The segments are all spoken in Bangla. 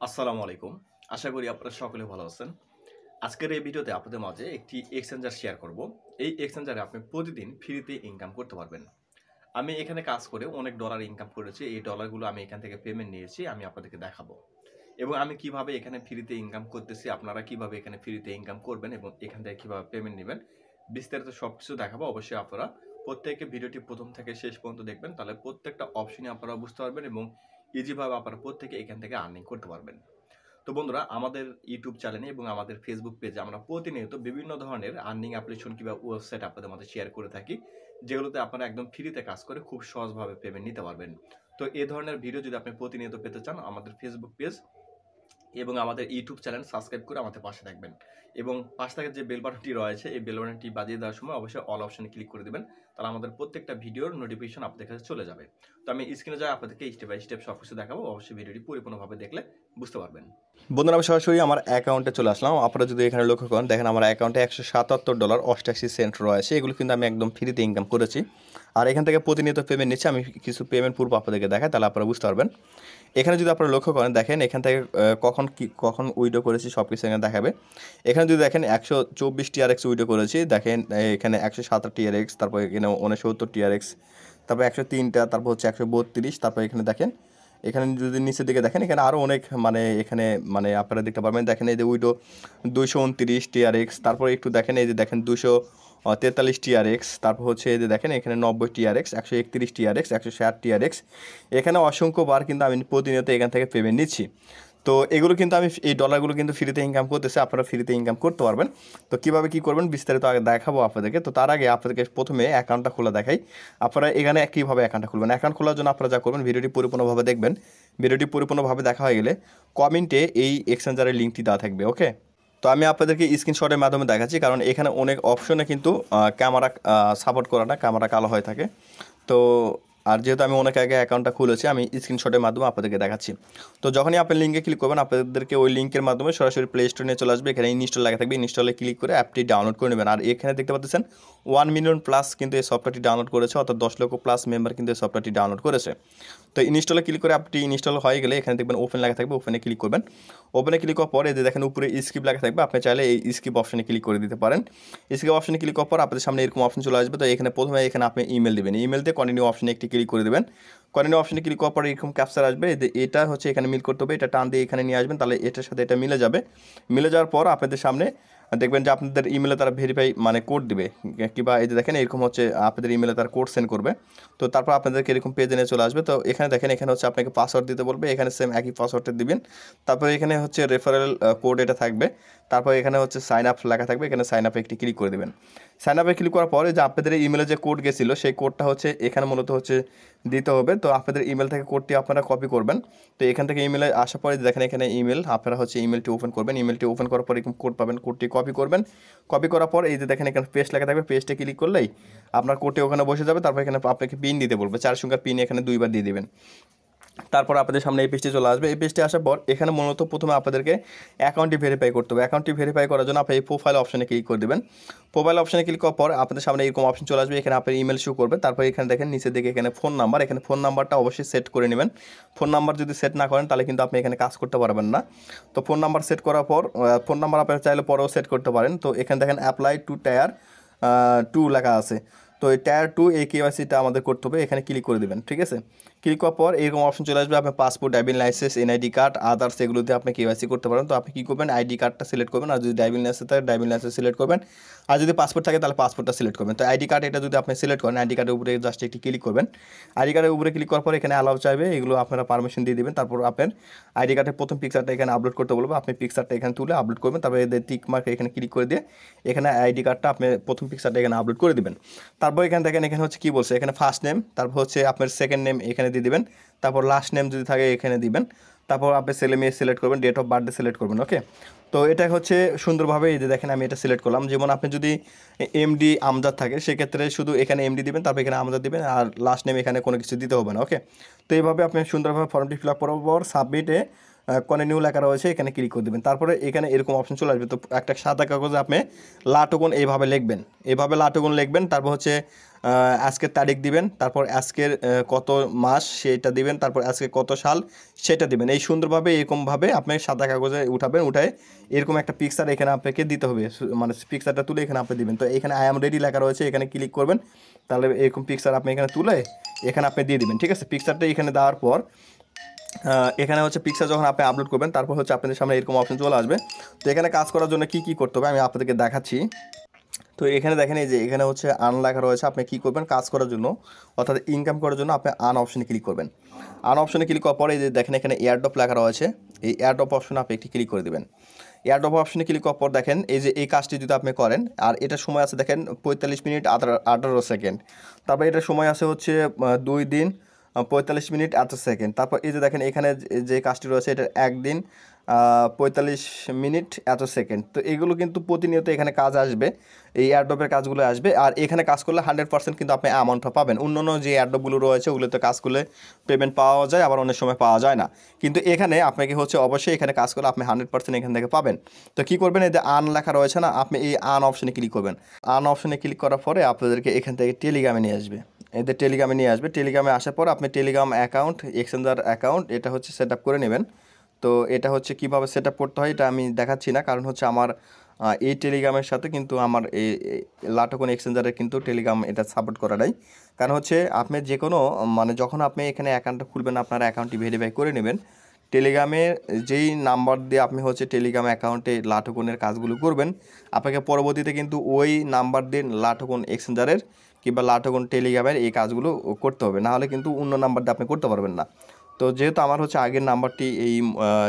আসসালামু আলাইকুম। আশা করি আপনারা সকলে ভালো আছেন। আজকের এই ভিডিওতে আপনাদের মাঝে একটি এক্সচেঞ্জার শেয়ার করব। এই এক্সচেঞ্জারে আপনি প্রতিদিন ফ্রিতে ইনকাম করতে পারবেন। আমি এখানে কাজ করে অনেক ডলার ইনকাম করেছি। এই ডলারগুলো আমি এখান থেকে পেমেন্ট নিয়েছি। আমি আপনাদেরকে দেখাবো। এবং আমি কিভাবে এখানে ফ্রিতে ইনকাম করতেছি, আপনারা কিভাবে এখানে ফ্রিতে ইনকাম করবেন এবং এখান থেকে কিভাবে পেমেন্ট নিবেন, বিস্তারিত সবকিছু দেখাবো। অবশ্যই আপনারা প্রত্যেকে ভিডিওটি প্রথম থেকে শেষ পর্যন্ত দেখবেন। তাহলে প্রত্যেকটা অপশনই আপনারা বুঝতে পারবেন এবং ইজিভাবে আপনারা প্রত্যেকে এখান থেকে আর্নিং করতে পারবেন। তো বন্ধুরা, আমাদের ইউটিউব চ্যানেলে এবং আমাদের ফেসবুক পেজে আমরা প্রতিনিয়ত বিভিন্ন ধরনের আর্নিং অ্যাপ্লিকেশন কিংবা ওয়েবসাইট আপনাদের মধ্যে শেয়ার করে থাকি, যেগুলোতে আপনারা একদম ফ্রিতে কাজ করে খুব সহজভাবে পেমেন্ট নিতে পারবেন। তো এই ধরনের ভিডিও যদি আপনি প্রতিনিয়ত পেতে চান, আমাদের ফেসবুক পেজ এবং আমাদের ইউটিউব চ্যানেল সাবস্ক্রাইব করে আমাদের পাশে থাকবেন এবং পাশ থেকে যে বেল বাটনটি রয়েছে এই বেল বাটনটি বাজিয়ে দেওয়ার সময় অবশ্যই অল অপশনে ক্লিক করে দেবেন। তাহলে আমাদের প্রত্যেকটা ভিডিওর নোটিফিকেশন আপনাদের কাছে চলে যাবে। তো আমি স্ক্রিনে যাই আপনাদেরকে স্টেপ বাই স্টেপ সব কিছু দেখাবো। অবশ্যই ভিডিওটি পরিপূর্ণভাবে দেখলে বুঝতে পারবেন। বন্ধুরা, আমি সরাসরি আমার অ্যাকাউন্টে চলে আসলাম। আপনারা যদি এখানে লক্ষ্য করেন, দেখেন আমার অ্যাকাউন্টে $177.88 রয়েছে। এগুলো কিন্তু আমি একদম ফ্রিতে ইনকাম করেছি। আর এখান থেকে প্রতিনিয়ত পেমেন্ট নিচ্ছে। আমি কিছু পেমেন্ট পূর্ব আপনাদেরকে দেখাই, তাহলে আপনারা বুঝতে পারবেন। এখানে যদি আপনারা লক্ষ্য করেন, দেখেন এখান থেকে কখন উইড্রো করেছি সব কিছু এখানে দেখাবে। এখানে যদি দেখেন 124 TRX উইড্রো করেছি, দেখেন এখানে 107 TRX, তারপর এখানে 69 TRX, তারপর 103টা, তারপর হচ্ছে 132, তারপর এখানে দেখেন এখানে যদি নিচের দিকে দেখেন এখানে আরও অনেক এখানে আপনারা দেখতে পারবেন। দেখেন এই যে উইডো 229 TRX, তারপর একটু দেখেন এই যে দেখেন 243 TRX, তারপর হচ্ছে এই যে দেখেন এখানে 90 TRX, 131 TRX, 160 TRX। এখানে অসংখ্যবার কিন্তু আমি প্রতিনিয়ত এখান থেকে পেমেন্ট নিচ্ছি। তো এগুলো কিন্তু আমি এই ডলারগুলো কিন্তু ফ্রিতে ইনকাম করতেছে, আপনারা ফ্রিতে ইনকাম করতে পারবেন। তো কীভাবে কী করবেন বিস্তারিত আগে দেখাবো আপনাদেরকে। তো তার আগে আপনাদেরকে প্রথমে অ্যাকাউন্টটা খোলা দেখাই। আপনারা এখানে কীভাবে অ্যাকাউন্টটা খুলবেন, অ্যাকাউন্ট খোলার জন্য আপনারা যা করবেন, ভিডিওটি পরিপূর্ণভাবে দেখবেন। ভিডিওটি পরিপূর্ণভাবে দেখা হয়ে গেলে কমেন্টে এই এক্সচেঞ্জারের লিঙ্কটি দেওয়া থাকবে, ওকে। তো আমি আপনাদেরকে স্ক্রিনশটের মাধ্যমে দেখাচ্ছি, কারণ এখানে অনেক অপশনে কিন্তু ক্যামেরা সাপোর্ট করে না, ক্যামেরা কালো হয়ে থাকে। তো আর যেহেতু আমি অনেক আগে অ্যাকাউন্টটা খুলেছি, আমি স্ক্রিনশটের মাধ্যমে আপনাদেরকে দেখাচ্ছি। তো যখনই আপনি লিঙ্কে ক্লিক করবেন, আপনাদেরকে ওই লিঙ্কের মাধ্যমে সরাসরি প্লে স্টোরে নিয়ে চলে আসবে। এখানে ইনস্টল লেখা থাকবে, ইনস্টলে ক্লিক করে অ্যাপটি ডাউনলোড করে নেবেন। আর এখানে দেখতে পাচ্ছেন 1 মিলিয়ন প্লাস কিন্তু এই সফটওয়্যারটি ডাউনলোড করেছে, অর্থাৎ 10 লক্ষ প্লাস মেম্বার কিন্তু এই সফটওয়্যারটি ডাউনলোড করেছে। তো ইনস্টলে ক্লিক করে অ্যাপটি ইনস্টল হয়ে গেলে এখানে দেখবেন ওপেন লেখা থাকবে, ওপেনে ক্লিক করবেন। ওপেনে ক্লিক করার পরে যে দেখেন উপরে স্কিপ লেখা থাকবে, আপনি চাইলে এই স্কিপ অপশনে ক্লিক করে দিতে পারেন। স্কিপ অপশনে ক্লিক করার পর আপনাদের সামনে এরকম অপশন চলে আসবে। তো এখানে প্রথমে এখানে আপনি ইমেল দেবেন, ইমেল দিয়ে কন্টিনিউ অপশনে একটি ক্লিক করে দেবেন। কন্টিনিউ অপশনে ক্লিক করার পরে এরকম ক্যাপচার আসবে, এটা হচ্ছে এখানে মিল করতে হবে, এটা টান দিয়ে এখানে নিয়ে আসবেন, তাহলে এটার সাথে এটা মিলে যাবে। মিলে যাওয়ার পর আপনাদের সামনে দেখবেন যে আপনাদের ইমেলে তারা ভেরিফাই কোড দিবে, কিংবা এই যে দেখেন এরকম হচ্ছে আপনাদের ইমেলে তারা কোড সেন্ড করবে। তো তারপর আপনাদেরকে এরকম পেজে নিয়ে চলে আসবে। তো এখানে দেখেন এখানে হচ্ছে আপনাকে পাসওয়ার্ড দিতে বলবে, এখানে সেম একই পাসওয়ার্ডটা দিবেন। তারপর এখানে হচ্ছে রেফারেল কোড এটা থাকবে। তারপর এখানে হচ্ছে সাইন আপ লেখা থাকবে, এখানে সাইন আপে একটি ক্লিক করে দেবেন। সাইন আপে ক্লিক করার পরে যে আপনাদের ইমেলে যে কোড গেছিলো সেই কোডটা হচ্ছে এখানে মূলত হচ্ছে দিতে হবে। তো আপনাদের ইমেল থেকে কোডটি আপনারা কপি করবেন। তো এখান থেকে ইমেলে আসার পরে দেখেন এখানে ইমেল, আপনারা হচ্ছে ইমেলটি ওপেন করবেন। ইমেলটি ওপেন করার পর এরকম কোড পাবেন, কোডটি কপি করবেন। কপি করার পর এই যে দেখেন এখানে পেস্ট লেখা থাকবে, পেস্টে ক্লিক করলেই আপনার কোডটি ওখানে বসে যাবে। তারপর এখানে আপনাকে পিন দিতে বলবে, 4 সংখ্যার পিন এখানে 2বার দিয়ে দেবেন। তারপর আপনাদের সামনে এই পেজটি চলে আসবে। এই পেজটি আসার পর এখানে মূলত প্রথমে আপনাদেরকে অ্যাকাউন্টটি ভেরিফাই করতে হবে। অ্যাকাউন্টটি ভেরিফাই করার জন্য আপনি এই প্রোফাইল অপশনে ক্লিক করে দেবেন। প্রোফাইল অপশনে ক্লিক করার পর আপনাদের সামনে এরকম অপশন চলে আসবে, এখানে আপনার ইমেল শো করবে। তারপর এখানে দেখেন নিচের দিকে এখানে ফোন নাম্বার, এখানে ফোন নাম্বারটা অবশ্যই সেট করে নেবেন। ফোন নাম্বার যদি সেট না করেন তাহলে কিন্তু আপনি এখানে কাজ করতে পারবেন না। তো ফোন নাম্বার সেট করার পর ফোন নাম্বার আপনারা চাইলে পরেও সেট করতে পারেন। তো এখানে দেখেন অ্যাপ্লাই টু টায়ার 2 লেখা আছে। তো এই টায়ার 2 এই কেওয়াইসিটা আমাদের করতে হবে, এখানে ক্লিক করে দেবেন, ঠিক আছে। ক্লিক করার পর এরকম অপশন চলে আসবে, আপনার passport, driving licence, NID card, others এগুলোতে আপনি কেওয়াইসি করতে পারেন। তো আপনি কী করবেন, আইডি কার্ডটা সিলেক্ট করবেন, আর যদি ড্রাইভিং লাইসেন্স থাকে ড্রাইভিং লাইসেন্স সিলেক্ট করবেন, আর যদি পাসপোর্ট থাকে তাহলে পাসপোর্টটা সিলেক্ট করবেন। তো আইডি কার্ড এটা যদি আপনি সিলেক্ট করেন, আইডি কার্ডের উপরে জাস্ট একটি ক্লিক করবেন। আইডি কার্ডের উপরে ক্লিক করার পর এখানে অ্যালাউ চাইবে, এগুলো আপনারা পারমিশন দিয়ে দেবেন। তারপর আপনার আইডি কার্ডের প্রথম পিকচারটা এখানে আপলোড করতে বলবো, আপনি পিকচারটা এখানে তুলে আপলোড করবেন। তারপরে এদের টিক মার্ক এখানে ক্লিক করে দিয়ে এখানে আইডি কার্ডটা আপনি প্রথম পিকচারটা এখানে আপলোড করে দেবেন। তারপর এখানে দেখেন এখানে হচ্ছে কী বলছে, এখানে ফার্স্ট নেম, তারপর হচ্ছে আপনার সেকেন্ড নেম এখানে দিয়ে দেবেন, তারপর লাস্ট নেম যদি থাকে এখানে দিবেন, তারপর আপনি ছেলে মেয়ে সিলেক্ট করবেন, ডেট অফ বার্থডে সিলেক্ট করবেন, ওকে। তো এটা হচ্ছে সুন্দরভাবে এই যে দেখেন আমি এটা সিলেক্ট করলাম। যেমন আপনি যদি এমডি আমজাদ থাকে সেক্ষেত্রে শুধু এখানে এমডি দিবেন, তারপর এখানে আমজাদ দিবেন, আর লাস্ট নেম এখানে কোনো কিছু দিতে হবে না, ওকে। তো এইভাবে আপনি সুন্দরভাবে ফর্মটি ফিল আপ করার পর সাবমিটে কন্টিনিউ লেখা রয়েছে, এখানে ক্লিক করে দেবেন। তারপরে এখানে এরকম অপশন চলে আসবে। তো একটা সাদা কাগজে আপনি লাটোকন এইভাবে লিখবেন, এইভাবে লাটোকন লিখবেন। তারপর হচ্ছে আজকের তারিখ দিবেন, তারপর আজকের কত মাস সেটা দিবেন, তারপর আজকে কত সাল সেটা দিবেন। এই সুন্দরভাবে এরকমভাবে আপনি সাদা কাগজে উঠাবেন, উঠায় এরকম একটা পিকচার এখানে আপনাকে দিতে হবে, মানে পিকচারটা তুলে এখানে আপনি দিবেন। তো এখানে আই এম রেডি লেখা রয়েছে, এখানে ক্লিক করবেন, তাহলে এরকম পিকচার আপনি এখানে তুলে এখানে আপনি দিয়ে দিবেন। ঠিক আছে, পিকচারটা এখানে দেওয়ার পর এখানে হচ্ছে পিকচার যখন আপনি আপলোড করবেন, তারপর হচ্ছে আপনাদের সামনে এরকম অপশন চলে আসবে। তো এখানে কাজ করার জন্য কি করতে হবে আমি আপনাদেরকে দেখাচ্ছি। তো এখানে দেখেন, এই যে এখানে হচ্ছে আন লেখা রয়েছে, আপনি কী করবেন কাজ করার জন্য, অর্থাৎ ইনকাম করার জন্য আপনি আন অপশনে ক্লিক করবেন। আন অপশনে ক্লিক করার পরে এই যে দেখেন এখানে এয়ারড্রপ লেখা রয়েছে, এই এয়ারড্রপ অপশনে আপনি একটি ক্লিক করে দেবেন। এয়ারড্রপ অপশনে ক্লিক করার পর দেখেন এই যে এই কাজটি যদি আপনি করেন, আর এটা সময় আছে দেখেন 45 মিনিট 18 সেকেন্ড, তারপর এটা সময় আছে হচ্ছে 2 দিন 45 মিনিট 18 সেকেন্ড, তারপর এই যে দেখেন এখানে যে কাজটি রয়েছে এটা 1 দিন 45 মিনিট এত সেকেন্ড। তো এগুলো কিন্তু প্রতিনিয়ত এখানে কাজ আসবে, এই এয়ারড্রপের কাজগুলো আসবে, আর এখানে কাজ করলে 100% কিন্তু আপনি অ্যামাউন্টটা পাবেন। অন্যান্য যে এয়ারড্রপগুলো রয়েছে ওগুলোতে কাজ করলে পেমেন্ট পাওয়া যায়, আবার অনেক সময় পাওয়া যায় না, কিন্তু এখানে আপনাকে হচ্ছে অবশ্যই এখানে কাজ করলে আপনি 100% এখান থেকে পাবেন। তো কী করবেন, এই যে আন লেখা রয়েছে না, আপনি এই আন অপশনে ক্লিক করবেন। আন অপশনে ক্লিক করার পরে আপনাদেরকে এখান থেকে টেলিগ্রামে নিয়ে আসবে, এদের টেলিগ্রামে নিয়ে আসবে। টেলিগ্রামে আসার পর আপনি টেলিগ্রাম অ্যাকাউন্ট, এক্সচেঞ্জার অ্যাকাউন্ট এটা হচ্ছে সেট আপ করে নেবেন। তো এটা হচ্ছে কিভাবে সেট আপ করতে হয় এটা আমি দেখাচ্ছি না, কারণ হচ্ছে আমার এই টেলিগ্রামের সাথে কিন্তু আমার এই লাটোকন এক্সচেঞ্জারের কিন্তু টেলিগ্রাম এটা সাপোর্ট করা নাই। কারণ হচ্ছে আপনি যে কোনো মানে যখন আপনি এখানে অ্যাকাউন্টটা খুলবেন, আপনার অ্যাকাউন্টটি ভেরিফাই করে নেবেন। টেলিগ্রামের যেই নাম্বার দিয়ে আপনি হচ্ছে টেলিগ্রাম অ্যাকাউন্টে লাটোকনের কাজগুলো করবেন, আপনাকে পরবর্তীতে কিন্তু ওই নাম্বার দিয়ে লাটোকন এক্সচেঞ্জারের কিংবা লাটোকন টেলিগ্রামের এই কাজগুলো করতে হবে, নাহলে কিন্তু অন্য নাম্বার দিয়ে আপনি করতে পারবেন না। তো যেহেতু আমার হচ্ছে আগের নাম্বারটি এই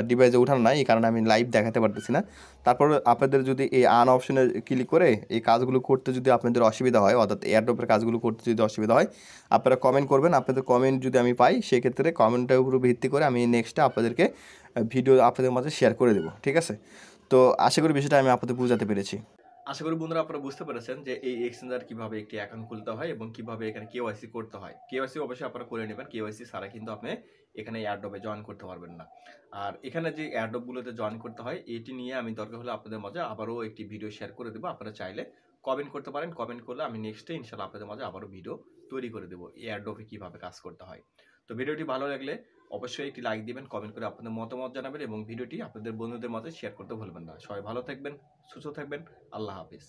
ডিভাইসে উঠানো নাই, এই কারণে আমি লাইভ দেখাতে পারতেছি না। তারপর আপনাদের যদি এই আন অপশনে ক্লিক করে এই কাজগুলো করতে যদি আপনাদের অসুবিধা হয়, অর্থাৎ এয়ারড্রপের কাজগুলো করতে যদি অসুবিধা হয়, আপনারা কমেন্ট করবেন। আপনাদের কমেন্ট যদি আমি পাই, সেক্ষেত্রে কমেন্টের উপর ভিত্তি করে আমি নেক্সটে আপনাদেরকে ভিডিও আপনাদের মাঝে শেয়ার করে দেবো। ঠিক আছে, তো আশা করি বিষয়টা আমি আপনাদের বোঝাতে পেরেছি। আশা করি বন্ধুরা আপনারা বুঝতে পেরেছেন যে এই এক্সচেঞ্জার কিভাবে একটি অ্যাকাউন্ট খুলতে হয় এবং কিভাবে এখানে কেওয়াইসি করতে হয়। কেওয়াইসি অবশ্যই আপনারা করে নেবেন, কেওয়াইসি ছাড়া কিন্তু আপনি এখানে এয়ারড্রপে জয়েন করতে পারবেন না। আর এখানে যে এয়ারড্রপগুলোতে জয়েন করতে হয় এটি নিয়ে আমি দরকার হলে আপনাদের মাঝে আবারও একটি ভিডিও শেয়ার করে দেবো। আপনারা চাইলে কমেন্ট করতে পারেন, কমেন্ট করলে আমি নেক্সটে ইনশাল্লাহ আপনাদের মাঝে আবারও ভিডিও তৈরি করে দেবো এয়ারড্রপে কীভাবে কাজ করতে হয়। তো ভিডিওটি ভালো লাগলে অবশ্যই একটি লাইক দিবেন, কমেন্ট করে আপনাদের মতামত জানাবেন এবং ভিডিওটি আপনাদের বন্ধুদের মাঝে শেয়ার করতে ভুলবেন না। সবাই ভালো থাকবেন, সুস্থ থাকবেন, আল্লাহ হাফিজ।